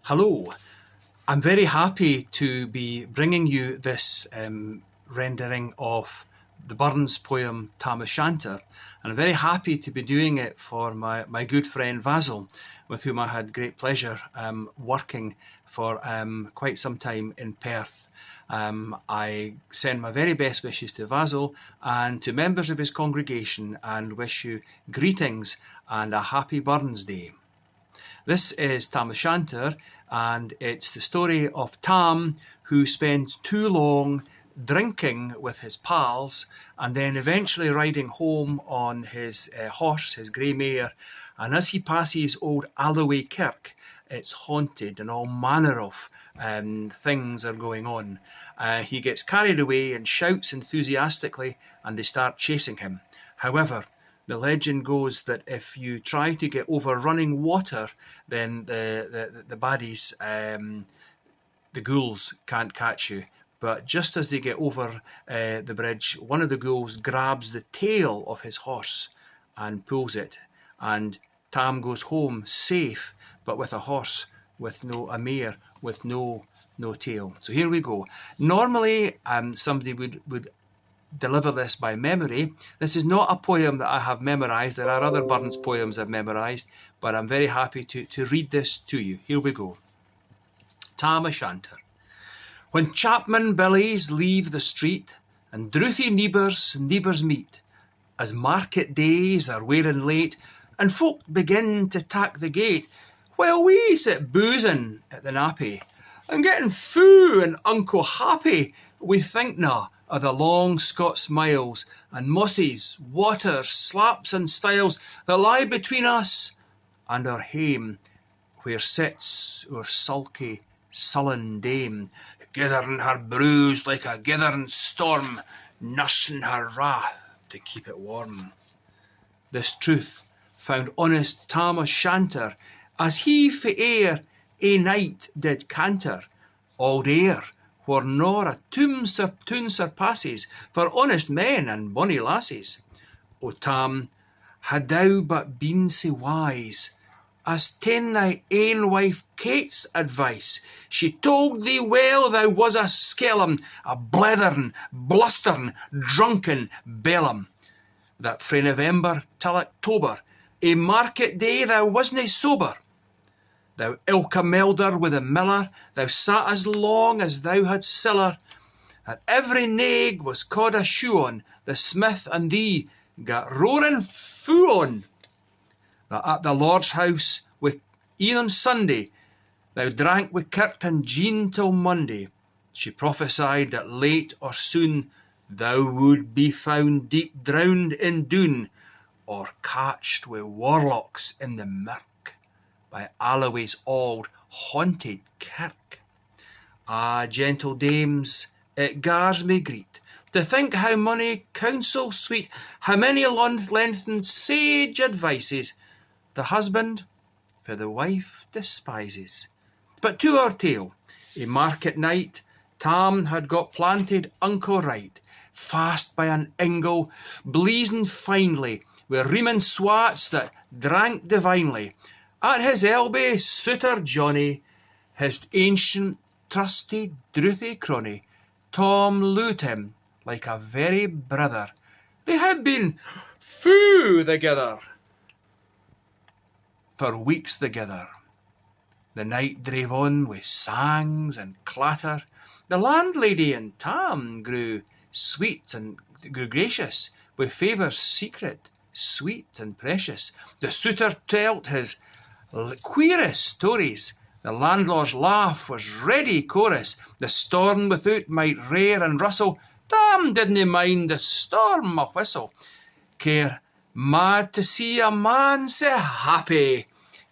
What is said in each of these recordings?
Hello, I'm very happy to be bringing you this rendering of the Burns poem Tam O Shanter, and I'm very happy to be doing it for my good friend Vasil, with whom I had great pleasure working for quite some time in Perth. I send my very best wishes to Vasil and to members of his congregation and wish you greetings and a happy Burns Day. This is Tam O Shanter, and it's the story of Tam, who spends too long drinking with his pals and then eventually riding home on his horse, his grey mare, and as he passes old Alloway Kirk, it's haunted and all manner of things are going on. He gets carried away and shouts enthusiastically, and they start chasing him. However, the legend goes that if you try to get over running water, then the baddies, the ghouls, can't catch you. But just as they get over the bridge, one of the ghouls grabs the tail of his horse and pulls it, and Tam goes home safe, but with a horse, a mare with no tail. So here we go. Normally, somebody would deliver this by memory. This is not a poem that I have memorised. There are other Burns poems I've memorised, but I'm very happy to read this to you. Here we go. Tam O Shanter. When chapman billies leave the street, and drouthy neighbours meet, as market days are wearing late, and folk begin to tack the gate, while we sit boozing at the nappy, and getting fou and unco happy, we think na of the long Scots miles, and mosses, water, slaps and stiles that lie between us and our hame, where sits our sulky, sullen dame, gathering her brews like a gathering storm, nursing her wrath to keep it warm. This truth found honest Tam O Shanter, as he for air a night did canter, auld air, where nor a tune surpasses for honest men and bonny lasses. O Tam, had thou but been sae wise as ten thy ain wife Kate's advice, she told thee well thou was a skellum, a blethering, blustering, drunken bellum, that frae November till October, a market day thou wasna sober. Thou ilka melder with the miller, thou sat as long as thou had siller, and every naig was caught a shoe on, the smith and thee got roaring fou on. That at the Lord's house, with e'en on Sunday, thou drank with Kirk and Jean till Monday. She prophesied that late or soon thou would be found deep drowned in Doon, or catched wi' warlocks in the mirk by Alloway's auld haunted kirk. Ah, gentle dames, it gars me greet to think how mony counsel sweet, how many lengthened sage advices the husband for the wife despises. But to our tale. A market night, Tam had got planted unco right, fast by an ingle, bleezing finely, with reemin swats that drank divinely. At his elbow, Suitor Johnny, his ancient, trusty, drouthy crony, Tom looed him like a very brother. They had been fou together for weeks together. The night drave on with sangs and clatter. The landlady and Tam grew sweet and grew gracious, with favours secret, sweet and precious. The suitor told his queerest stories. The landlord's laugh was ready chorus. The storm without might rear and rustle. Tam didna mind the storm a whistle. Care mad to see a man sae happy,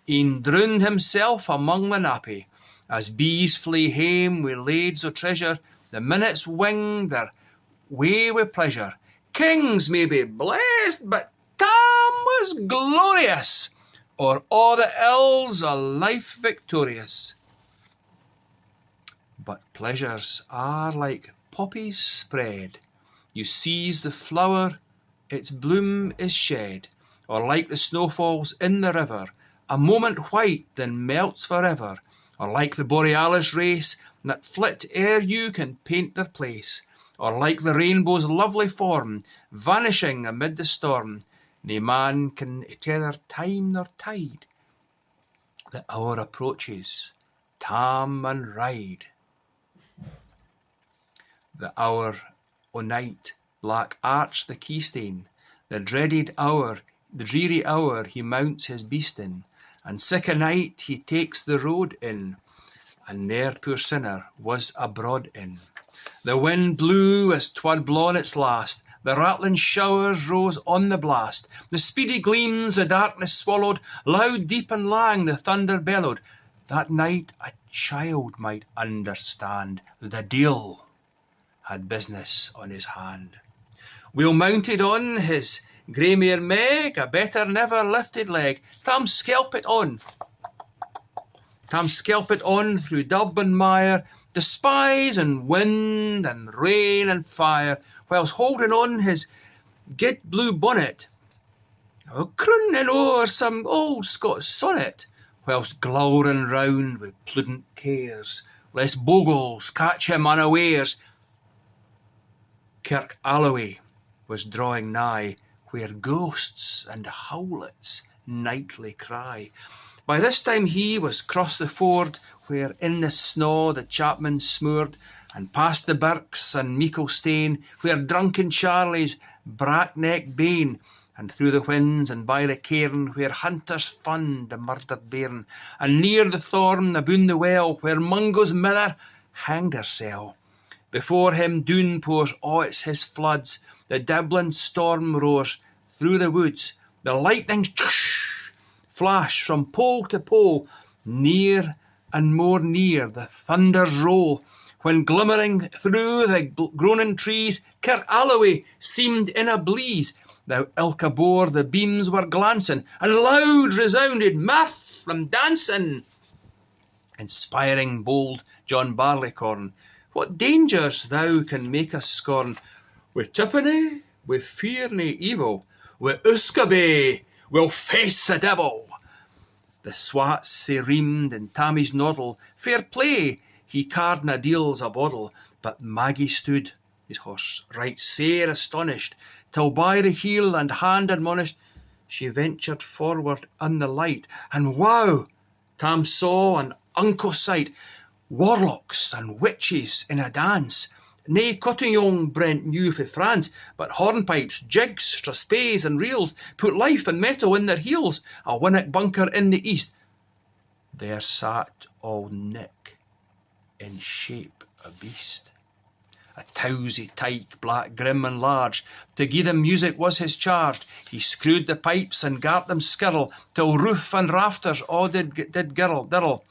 e'en drowned himself among the nappy. As bees flee hame wi' lades o' treasure, the minutes wing their way wi' pleasure. Kings may be blessed, but Tam was glorious, o'er all the ills o' life victorious. But pleasures are like poppies spread. You seize the flower, its bloom is shed, or like the snowfalls in the river, a moment white then melts forever, or like the borealis race, that flit ere you can paint their place, or like the rainbow's lovely form, vanishing amid the storm, nae man can tether time nor tide. The hour approaches, Tam and ride. The hour o' night, black arch the keystane, the dreaded hour, the dreary hour he mounts his beast in, and sick a night he takes the road in, and ne'er poor sinner was abroad in. The wind blew as 'twad blawn its last, the rattling showers rose on the blast, the speedy gleams the darkness swallowed, loud, deep and lang the thunder bellowed. That night a child might understand, the deil had business on his hand. Weel mounted on his grey mare Meg, a better never lifted leg, Tam skelpit on. Tam skelpit on through dub and mire, despise and wind and rain and fire, whilst holding on his git blue bonnet, crooning o'er some old Scots sonnet, whilst glowering round with prudent cares, lest bogles catch him unawares. Kirk Alloway was drawing nigh, where ghosts and howlets nightly cry. By this time he was crossed the ford, where in the snaw the chapmen smoored, and past the birks and meikle stane, where drunken Charlie's brack-neck bane, and through the whins and by the cairn, where hunters fund the murdered bairn, and near the thorn aboon the well, where Mungo's mither hanged hersel. Before him Doon pours o'its his floods, the dibbling storm roars through the woods, the lightnings flash from pole to pole, near and more near the thunders roll, when glimmering through the groaning trees, Kirk Alloway seemed in a bleeze. Thou ilka bore the beams were glancing, and loud resounded mirth from dancing. Inspiring bold John Barleycorn, what dangers thou can make us scorn, wi' tippenny, wi' fear nae evil, wi' Uskabay, we'll face the devil. The swats sae reamed in Tammy's noddle, fair play, he cardna deals a boddle, but Maggie stood, his horse, right sair astonished, till by the heel and hand admonished, she ventured forward in the light, and wow! Tam saw an unco sight, warlocks and witches in a dance, nae cotillon Brent knew fae France, but hornpipes, jigs, strathspeys and reels, put life and metal in their heels, a winnock bunker in the east. There sat Auld Nick, in shape a beast. A towsy tyke, black, grim and large, to gie them music was his charge. He screwed the pipes and gart them skirl, till roof and rafters all did dirl.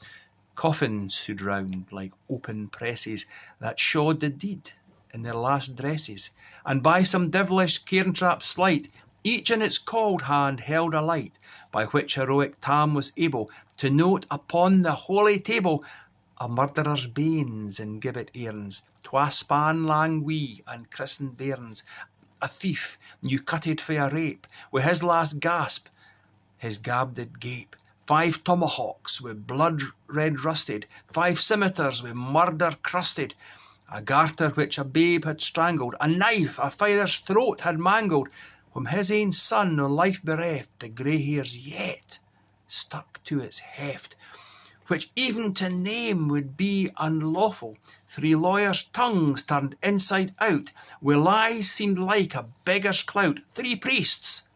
Coffins stood round like open presses that showed the deed in their last dresses, and by some devilish cairn-trap sleight, each in its cauld hand held a light, by which heroic Tam was able to note upon the holy table a murderer's banes in gibbet airns, twa span lang wee and christened bairns, a thief new cutted for a rape, wi' his last gasp his gab did gape, 5 tomahawks wi' blood red rusted, 5 scimitars wi' murder crusted, a garter which a babe had strangled, a knife a father's throat had mangled, whom his ain son o' life bereft, the grey hairs yet stuck to its heft, which even to name would be unlawful. 3 lawyers' tongues turned inside out, wi' lies seemed like a beggar's clout, 3 priests,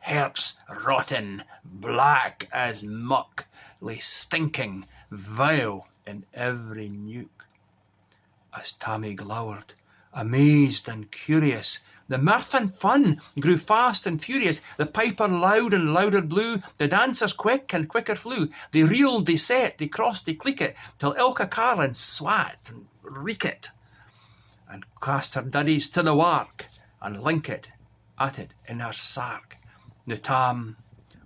hearts rotten, black as muck, lay stinking, vile in every nook. As Tammy glowered, amazed and curious, the mirth and fun grew fast and furious. The piper loud and louder blew, the dancers quick and quicker flew. They reeled, they set, they crossed, they cleekit, till ilka carlin swat and reekit, and cast her duddies to the wark, and linket at it in her sark. Now Tam,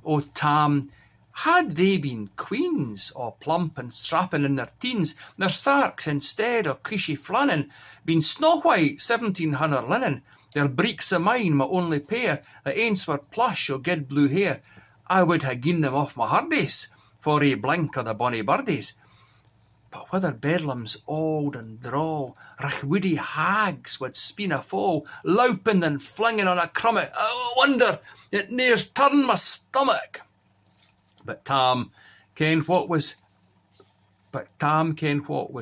oh Tam, had they been queens, o' plump and strapping in their teens, their sarks instead o' creashy flannin, been snow-white 1700 linen, their breeks o' mine, my only pair, that aince were plush o' gid blue hair, I would ha' gien them off my hardies, for a blink o' the bonny birdies. But whether bedlams auld and droll, rachwoody hags wad speen a fall, louping and flinging on a crummock, oh wonder, it nears turned my stomach. But Tam ken'd what was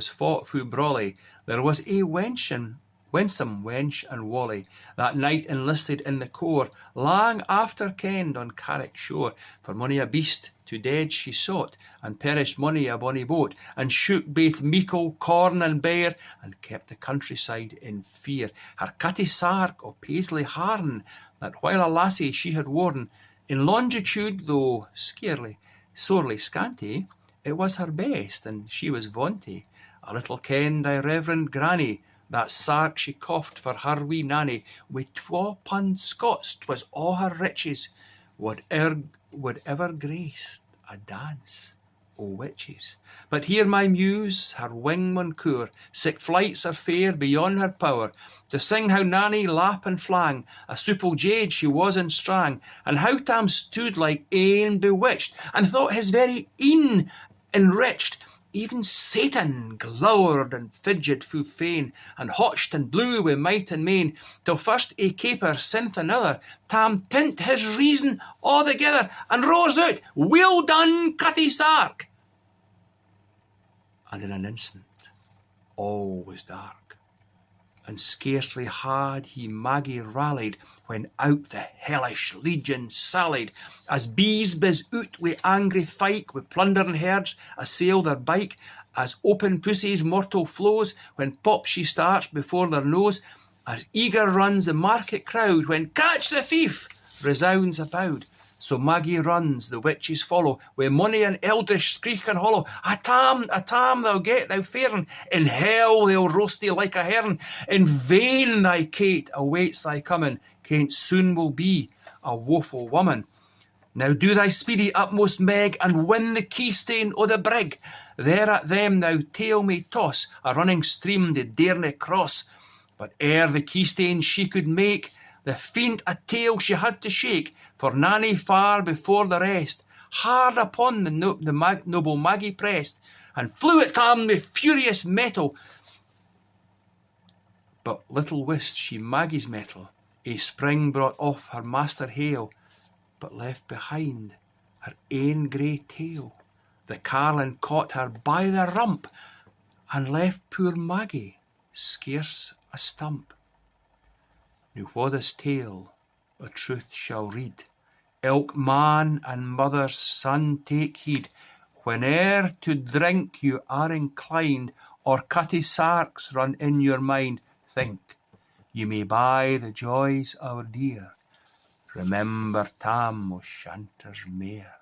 fought fu brawly. There was a winsome wench and Wally, that night enlisted in the corps, lang after kenned on Carrick shore, for mony a beast to dead she sought, and perished mony a bonny boat, and shook baith meikle, corn and bear, and kept the countryside in fear. Her cutty sark o' paisley harn, that while a lassie she had worn, in longitude, though sorely scanty, it was her best, and she was vaunty. A little kenned thy reverend granny, that sark she coft for her wee nanny, wi' £12 Scots, 'twas all her riches, would ever graced a dance o' witches. But here my muse her wing maun cour, sic flights are fair beyond her power, to sing how Nanny lap and flang, a supple jade she was and strang, and how Tam stood like ane bewitched, and thought his very een enriched. Even Satan glowered and fidgeted fu fain, and hotched and blew wi' might and main, till first a caper synth another, Tam tint his reason altogether, and roars out, "Weel done, cutty sark!" And in an instant all was dark, and scarcely had he Maggie rallied, when out the hellish legion sallied, as bees biz out wi' angry fyke, wi' plundering herds assail their bike, as open pussy's mortal flows, when pop she starts before their nose, as eager runs the market crowd, when "Catch the thief!" resounds about. So Maggie runs, the witches follow, wi' mony an eldritch skreek and hollow, "A Tam, thou get thou fair'n, in hell they'll roast thee like a hern. In vain thy Kate awaits thy coming, Kate soon will be a woeful woman. Now do thy speedy utmost, Meg, and win the keystane o' the brig. There at them thou tail may toss, a running stream they darena cross." But ere the keystane she could make, the fiend a tail she had to shake, for Nanny far before the rest hard upon the noble Maggie pressed, and flew at Tam with furious mettle. But little wist she Maggie's mettle, a spring brought off her master hale, but left behind her ain grey tail. The carlin caught her by the rump, and left poor Maggie scarce a stump. Now wha this tale o' truth shall read, ilk man and mother's son take heed, whene'er to drink you are inclined, or cutty sarks run in your mind, think you may buy the joys our dear, remember Tam O Shanter's mare.